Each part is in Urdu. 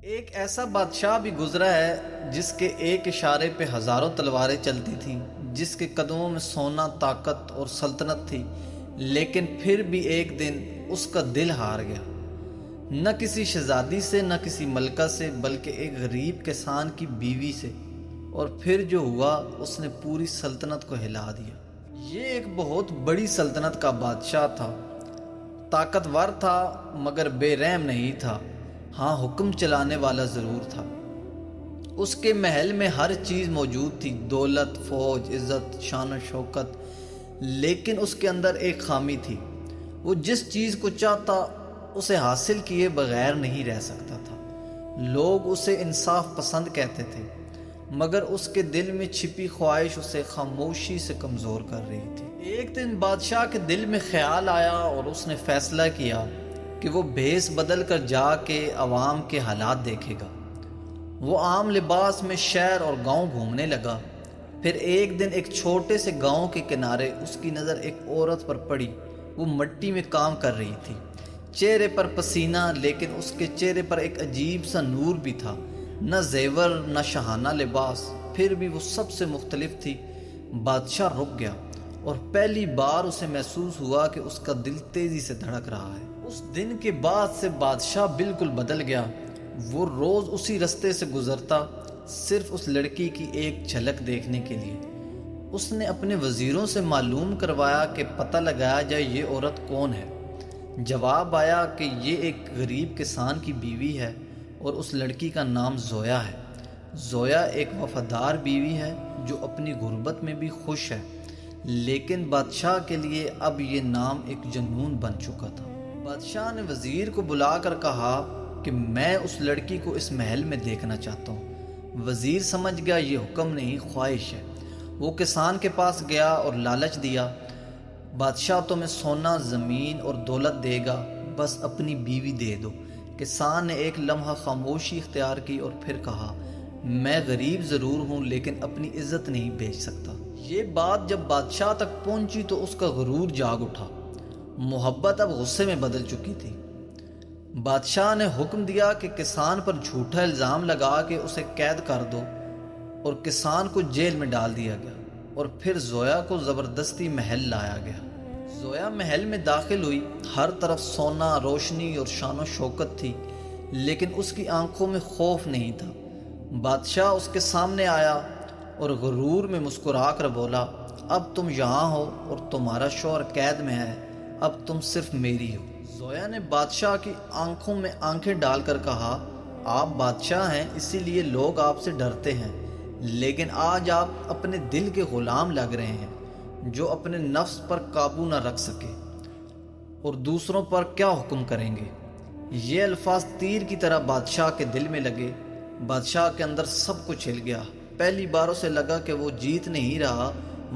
ایک ایسا بادشاہ بھی گزرا ہے جس کے ایک اشارے پہ ہزاروں تلواریں چلتی تھیں، جس کے قدموں میں سونا، طاقت اور سلطنت تھی، لیکن پھر بھی ایک دن اس کا دل ہار گیا۔ نہ کسی شہزادی سے، نہ کسی ملکہ سے، بلکہ ایک غریب کسان کی بیوی سے۔ اور پھر جو ہوا، اس نے پوری سلطنت کو ہلا دیا۔ یہ ایک بہت بڑی سلطنت کا بادشاہ تھا، طاقتور تھا مگر بے رحم نہیں تھا۔ ہاں، حکم چلانے والا ضرور تھا۔ اس کے محل میں ہر چیز موجود تھی، دولت، فوج، عزت، شان و شوکت، لیکن اس کے اندر ایک خامی تھی۔ وہ جس چیز کو چاہتا اسے حاصل کیے بغیر نہیں رہ سکتا تھا۔ لوگ اسے انصاف پسند کہتے تھے، مگر اس کے دل میں چھپی خواہش اسے خاموشی سے کمزور کر رہی تھی۔ ایک دن بادشاہ کے دل میں خیال آیا اور اس نے فیصلہ کیا کہ وہ بھیس بدل کر جا کے عوام کے حالات دیکھے گا۔ وہ عام لباس میں شہر اور گاؤں گھومنے لگا۔ پھر ایک دن ایک چھوٹے سے گاؤں کے کنارے اس کی نظر ایک عورت پر پڑی۔ وہ مٹی میں کام کر رہی تھی، چہرے پر پسینہ، لیکن اس کے چہرے پر ایک عجیب سا نور بھی تھا۔ نہ زیور، نہ شاہانہ لباس، پھر بھی وہ سب سے مختلف تھی۔ بادشاہ رک گیا اور پہلی بار اسے محسوس ہوا کہ اس کا دل تیزی سے دھڑک رہا ہے۔ اس دن کے بعد سے بادشاہ بالکل بدل گیا۔ وہ روز اسی رستے سے گزرتا، صرف اس لڑکی کی ایک جھلک دیکھنے کے لیے۔ اس نے اپنے وزیروں سے معلوم کروایا کہ پتہ لگایا جائے یہ عورت کون ہے۔ جواب آیا کہ یہ ایک غریب کسان کی بیوی ہے اور اس لڑکی کا نام زویا ہے۔ زویا ایک وفادار بیوی ہے جو اپنی غربت میں بھی خوش ہے، لیکن بادشاہ کے لیے اب یہ نام ایک جنون بن چکا تھا۔ بادشاہ نے وزیر کو بلا کر کہا کہ میں اس لڑکی کو اس محل میں دیکھنا چاہتا ہوں۔ وزیر سمجھ گیا یہ حکم نہیں، خواہش ہے۔ وہ کسان کے پاس گیا اور لالچ دیا، بادشاہ تمہیں سونا، زمین اور دولت دے گا، بس اپنی بیوی دے دو۔ کسان نے ایک لمحہ خاموشی اختیار کی اور پھر کہا، میں غریب ضرور ہوں لیکن اپنی عزت نہیں بیچ سکتا۔ یہ بات جب بادشاہ تک پہنچی تو اس کا غرور جاگ اٹھا۔ محبت اب غصے میں بدل چکی تھی۔ بادشاہ نے حکم دیا کہ کسان پر جھوٹا الزام لگا کے اسے قید کر دو، اور کسان کو جیل میں ڈال دیا گیا۔ اور پھر زویا کو زبردستی محل لایا گیا۔ زویا محل میں داخل ہوئی، ہر طرف سونا، روشنی اور شان و شوکت تھی، لیکن اس کی آنکھوں میں خوف نہیں تھا۔ بادشاہ اس کے سامنے آیا اور غرور میں مسکرا کر بولا، اب تم یہاں ہو اور تمہارا شوہر قید میں ہے، اب تم صرف میری ہو۔ زویا نے بادشاہ کی آنکھوں میں آنکھیں ڈال کر کہا، آپ بادشاہ ہیں اسی لیے لوگ آپ سے ڈرتے ہیں، لیکن آج آپ اپنے دل کے غلام لگ رہے ہیں جو اپنے نفس پر قابو نہ رکھ سکے، اور دوسروں پر کیا حکم کریں گے۔ یہ الفاظ تیر کی طرح بادشاہ کے دل میں لگے۔ بادشاہ کے اندر سب کچھ ہل گیا۔ پہلی بار اسے لگا کہ وہ جیت نہیں رہا،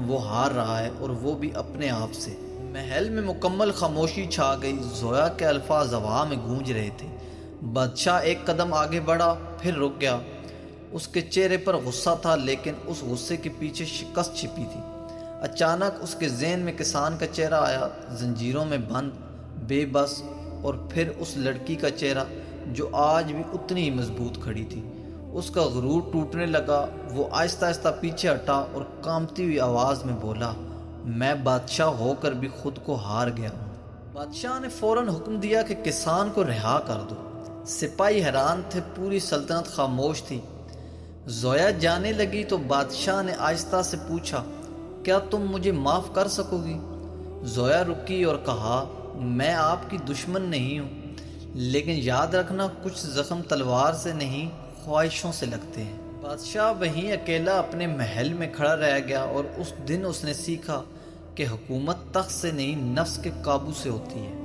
وہ ہار رہا ہے، اور وہ بھی اپنے آپ سے۔ محل میں مکمل خاموشی چھا گئی۔ زویا کے الفاظ ہوا میں گونج رہے تھے۔ بادشاہ ایک قدم آگے بڑھا، پھر رک گیا۔ اس کے چہرے پر غصہ تھا، لیکن اس غصے کے پیچھے شکست چھپی تھی۔ اچانک اس کے ذہن میں کسان کا چہرہ آیا، زنجیروں میں بند، بے بس، اور پھر اس لڑکی کا چہرہ جو آج بھی اتنی ہی مضبوط کھڑی تھی۔ اس کا غرور ٹوٹنے لگا۔ وہ آہستہ آہستہ پیچھے ہٹا اور کانپتی ہوئی آواز میں بولا، میں بادشاہ ہو کر بھی خود کو ہار گیا ہوں۔ بادشاہ نے فوراً حکم دیا کہ کسان کو رہا کر دو۔ سپاہی حیران تھے، پوری سلطنت خاموش تھی۔ زویا جانے لگی تو بادشاہ نے آہستہ سے پوچھا، کیا تم مجھے معاف کر سکو گی؟ زویا رکی اور کہا، میں آپ کی دشمن نہیں ہوں، لیکن یاد رکھنا کچھ زخم تلوار سے نہیں، خواہشوں سے لگتے ہیں۔ بادشاہ وہیں اکیلا اپنے محل میں کھڑا رہ گیا، اور اس دن اس نے سیکھا کہ حکومت تخت سے نہیں، نفس کے قابو سے ہوتی ہے۔